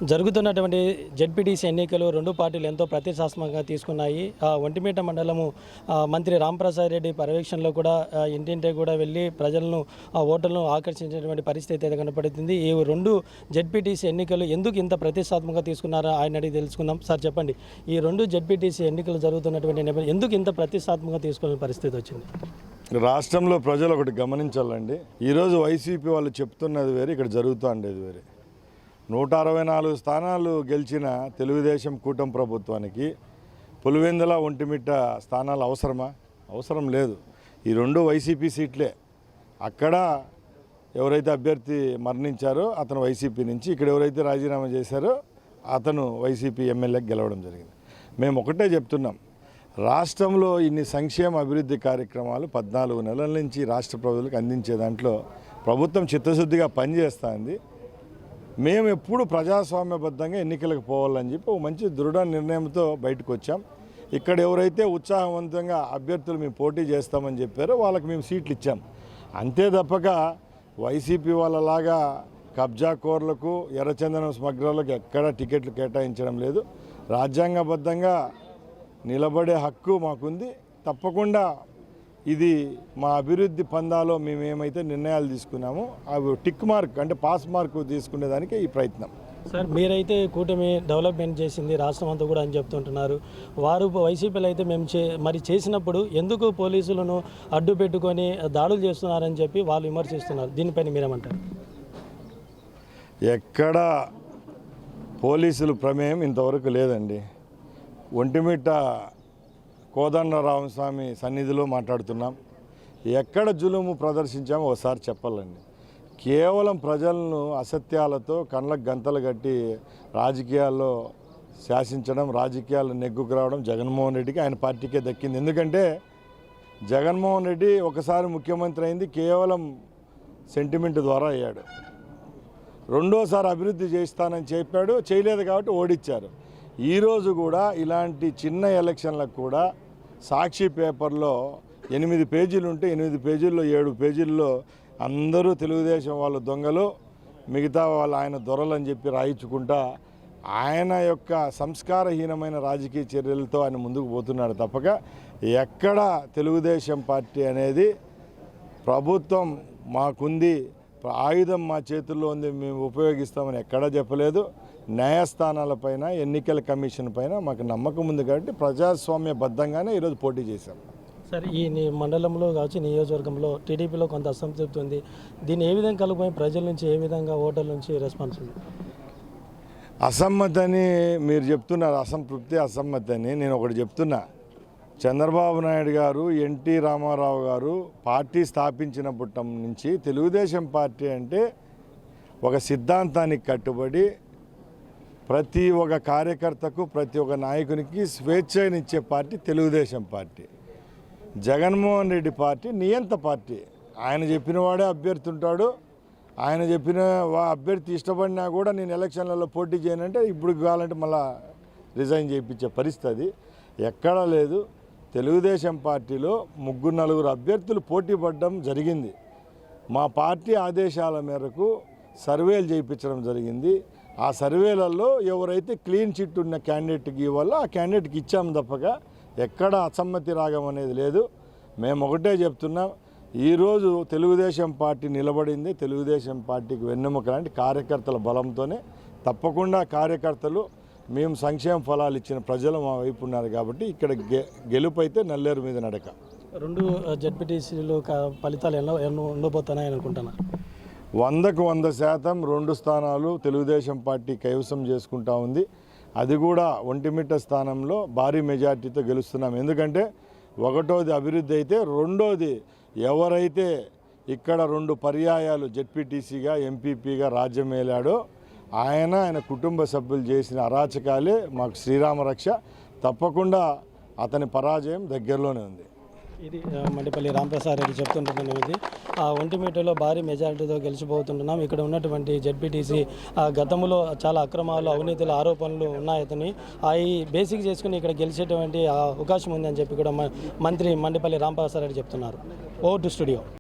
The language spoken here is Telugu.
జరుగుతున్నటువంటి జెడ్పీటీసీ ఎన్నికలు రెండు పార్టీలు ఎంతో ప్రతిష్టాత్మకంగా తీసుకున్నాయి. ఒంటిమిట్ట మండలము మంత్రి రాంప్రసాద్ రెడ్డి పర్యవేక్షణలో కూడా ఇంటింటి కూడా వెళ్ళి ప్రజలను ఓటర్లను ఆకర్షించేటువంటి పరిస్థితి అయితే కనపడుతుంది. ఈ రెండు జెడ్పీటీసీ ఎన్నికలు ఎందుకు ఇంత ప్రతిష్టాత్మకంగా తీసుకున్నారో ఆయన అడిగి తెలుసుకుందాం. సార్ చెప్పండి, ఈ రెండు జెడ్పీటీసీ ఎన్నికలు జరుగుతున్నటువంటి నేపథ్యం ఎందుకు ఇంత ప్రతిష్టాత్మకంగా తీసుకునే పరిస్థితి వచ్చింది? రాష్ట్రంలో ప్రజలు ఒకటి గమనించాలండి. ఈరోజు వైసీపీ వాళ్ళు చెప్తున్నది వేరే, ఇక్కడ జరుగుతుండేది వేరే. 164 స్థానాలు గెలిచిన తెలుగుదేశం కూటమి ప్రభుత్వానికి పులివెందుల ఒంటిమిట్ట స్థానాలు అవసరం లేదు. ఈ రెండు వైసీపీ సీట్లే. అక్కడ ఎవరైతే అభ్యర్థి మరణించారో అతను వైసీపీ నుంచి, ఇక్కడ ఎవరైతే రాజీనామా చేశారో అతను వైసీపీ ఎమ్మెల్యేకి గెలవడం జరిగింది. మేము ఒకటే చెప్తున్నాం, రాష్ట్రంలో ఇన్ని సంక్షేమ అభివృద్ధి కార్యక్రమాలు 14 నెలల నుంచి రాష్ట్ర ప్రజలకు అందించే దాంట్లో ప్రభుత్వం చిత్తశుద్ధిగా పనిచేస్తుంది. మేము ఎప్పుడు ప్రజాస్వామ్యబద్ధంగా ఎన్నికలకు పోవాలని చెప్పి ఒక మంచి దృఢ నిర్ణయంతో బయటకు వచ్చాం. ఇక్కడ ఎవరైతే ఉత్సాహవంతంగా అభ్యర్థులు మేము పోటీ చేస్తామని చెప్పారో వాళ్ళకి మేము సీట్లు ఇచ్చాం. అంతే తప్పక వైసీపీ వాళ్ళలాగా కబ్జా కోర్లకు, ఎర్రచందనం స్మగ్లర్లకు ఎక్కడా టికెట్లు కేటాయించడం లేదు. రాజ్యాంగబద్ధంగా నిలబడే హక్కు మాకుంది. తప్పకుండా ఇది మా అభివృద్ధి పందాలో మేము ఏమైతే నిర్ణయాలు తీసుకున్నామో అవి టిక్ మార్క్ అంటే పాస్ మార్క్ తీసుకునేదానికి ఈ ప్రయత్నం. సార్, మీరైతే కూటమి డెవలప్మెంట్ చేసింది రాష్ట్రం అంతా కూడా అని చెప్తుంటున్నారు. వారు వైసీపీలో అయితే మేము మరి చేసినప్పుడు ఎందుకు పోలీసులను అడ్డు పెట్టుకొని దాడులు చేస్తున్నారని చెప్పి వాళ్ళు విమర్శిస్తున్నారు. దీనిపైన మీరేమంటారు? ఎక్కడ పోలీసులు ప్రమేయం ఇంతవరకు లేదండి. ఒంటిమిట్ట కోదండరామస్వామి సన్నిధిలో మాట్లాడుతున్నాం. ఎక్కడ జులుము ప్రదర్శించామో ఒకసారి చెప్పాలండి. కేవలం ప్రజలను అసత్యాలతో కళ్ళకు గంతలు కట్టి రాజకీయాల్లో శాసించడం, రాజకీయాలు నెగ్గుకు రావడం జగన్మోహన్ రెడ్డికి, ఆయన పార్టీకే దక్కింది. ఎందుకంటే జగన్మోహన్ రెడ్డి ఒకసారి ముఖ్యమంత్రి అయింది కేవలం సెంటిమెంట్ ద్వారా అయ్యాడు. రెండోసారి అభివృద్ధి చేస్తానని చెప్పాడు, చేయలేదు కాబట్టి ఓడించారు. ఈరోజు కూడా ఇలాంటి చిన్న ఎలక్షన్లకు కూడా సాక్షి పేపర్లో 8 పేజీలు ఉంటే 8 పేజీల్లో 7 పేజీల్లో అందరూ తెలుగుదేశం వాళ్ళు దొంగలు, మిగతా వాళ్ళు ఆయన దొరలని చెప్పి రాయించుకుంటా ఆయన యొక్క సంస్కారహీనమైన రాజకీయ చర్యలతో ఆయన ముందుకు పోతున్నాడు తప్పక ఎక్కడ తెలుగుదేశం పార్టీ అనేది ప్రభుత్వం మాకుంది, ఆయుధం మా చేతుల్లో ఉంది, మేము ఉపయోగిస్తామని ఎక్కడా చెప్పలేదు. న్యాయస్థానాలపైన, ఎన్నికల కమిషన్ పైన మాకు నమ్మకం ఉంది కాబట్టి ప్రజాస్వామ్యబద్ధంగానే ఈరోజు పోటీ చేశాం. సార్, ఈ మండలంలో కావచ్చు, నియోజకవర్గంలో టీడీపీలో కొంత అసంతృప్తి ఉంది. దీన్ని ఏ విధంగా కలుపుకొని ప్రజల నుంచి, ఏ విధంగా ఓటర్ల నుంచి రెస్పాన్స్ ఉంది? అసమ్మతి అని మీరు చెప్తున్నారు, అసమ్మతి అని. నేను ఒకటి చెప్తున్నా, చంద్రబాబు నాయుడు గారు, ఎన్టీ రామారావు గారు పార్టీ స్థాపించినప్పటి నుంచి తెలుగుదేశం పార్టీ అంటే ఒక సిద్ధాంతానికి కట్టుబడి ప్రతి ఒక్క కార్యకర్తకు, ప్రతి ఒక్క నాయకునికి స్వేచ్ఛనిచ్చే party Telugu Desam party. Jaganmohan Reddy party నియంత పార్టీ. ఆయన చెప్పిన వాడే అభ్యర్థి ఉంటాడు. ఆయన చెప్పిన అభ్యర్థి ఇష్టపడినా కూడా నేను ఎలక్షన్లలో పోటీ చేయనంటే ఇప్పుడు కావాలంటే మళ్ళీ రిజైన్ చేయించే పరిస్థితి ఎక్కడా లేదు. తెలుగుదేశం పార్టీలో 3-4 అభ్యర్థులు పోటీ పడడం జరిగింది. మా పార్టీ ఆదేశాల మేరకు సర్వేలు చేయించడం జరిగింది. ఆ సర్వేలలో ఎవరైతే క్లీన్ చిట్ ఉన్న క్యాండిడేట్కి ఇవ్వాలో ఆ క్యాండిడేట్కి ఇచ్చాము తప్పక ఎక్కడ అసమ్మతి రాగం అనేది లేదు. మేము ఒకటే చెప్తున్నాం, ఈరోజు తెలుగుదేశం పార్టీ నిలబడింది తెలుగుదేశం పార్టీకి వెన్నెముక లాంటి కార్యకర్తల బలంతోనే. తప్పకుండా కార్యకర్తలు, మేము సంక్షేమ ఫలాలు ఇచ్చిన ప్రజలు మా వైపు ఉన్నారు కాబట్టి ఇక్కడ గెలుపు అయితే నల్లేరు మీద నడక. రెండు జెడ్పీటీసీలు ఫలితాలు ఎన్నో ఉండబోతున్నాయని అనుకుంటున్నారు. 100కు 100% 2 స్థానాలు తెలుగుదేశం పార్టీ కైవసం చేసుకుంటా ఉంది. అది కూడా ఒంటిమిట్ట స్థానంలో భారీ మెజార్టీతో గెలుస్తున్నాం. ఎందుకంటే ఒకటోది అభివృద్ధి అయితే, రెండోది ఎవరైతే ఇక్కడ 2 పర్యాయాలు జెడ్పీటీసీగా, ఎంపీపీగా రాజ్యం ఏలాడో ఆయన కుటుంబ సభ్యులు చేసిన అరాచకాలే మాకు శ్రీరామ రక్ష. తప్పకుండా అతని పరాజయం దగ్గరలోనే ఉంది. ఇది మండిపల్లి రాంప్రసాద్ రెడ్డి చెప్తుంటున్నది. ఒంటిమిట్టలో భారీ మెజారిటీతో గెలిచిపోతుంటున్నాం. ఇక్కడ ఉన్నటువంటి జెడ్పీటీసీ గతంలో చాలా అక్రమాలు, అవినీతుల ఆరోపణలు ఉన్నాయని అవి బేసిక్ చేసుకుని ఇక్కడ గెలిచేటువంటి అవకాశం ఉందని చెప్పి కూడా మంత్రి మండిపల్లి రాంప్రసాద్ రెడ్డి చెప్తున్నారు. Over to studio.